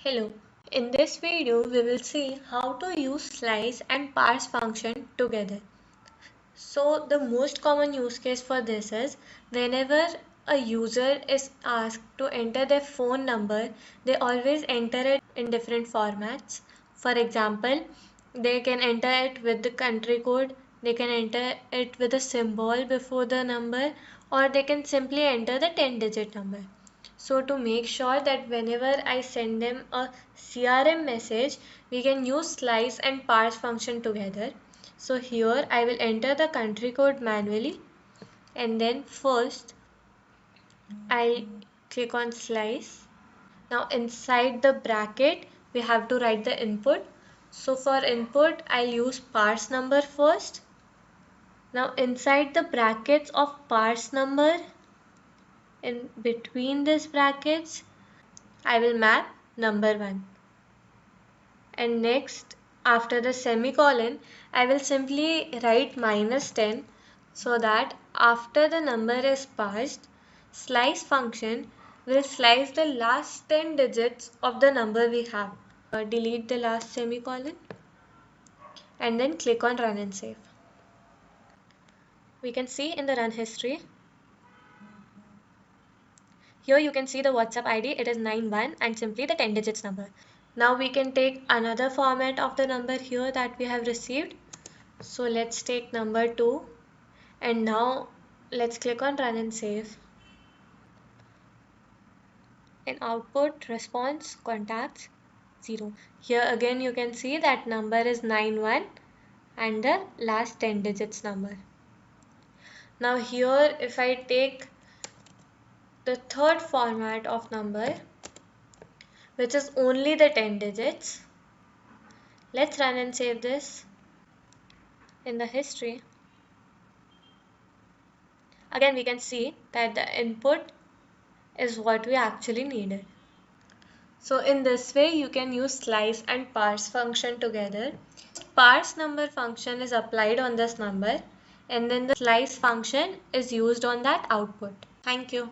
Hello, in this video we will see how to use slice and parse function together. So the most common use case for this is whenever a user is asked to enter their phone number, they always enter it in different formats. For example, they can enter it with the country code, they can enter it with a symbol before the number, or they can simply enter the 10-digit number. So to make sure that whenever I send them a CRM message, we can use slice and parse function together. So here I will enter the country code manually, and then first I'll click on slice. Now inside the bracket we have to write the input. So for input I'll use parse number first. Now inside the brackets of parse number, in between these brackets, I will map number 1. And next, after the semicolon, I will simply write -10 so that after the number is parsed, slice function will slice the last 10 digits of the number we have. Delete the last semicolon and then click on run and save. We can see in the run history. Here you can see the WhatsApp ID, it is 91 and simply the 10 digits number. Now we can take another format of the number here that we have received. So let's take number 2 and now let's click on run and save. In output response contacts 0. Here again you can see that number is 91 and the last 10 digits number. Now here if I take the third format of number, which is only the 10 digits. Let's run and save this. In the history, again we can see that the input is what we actually needed. So in this way you can use slice and parse function together. Parse number function is applied on this number and then the slice function is used on that output. Thank you.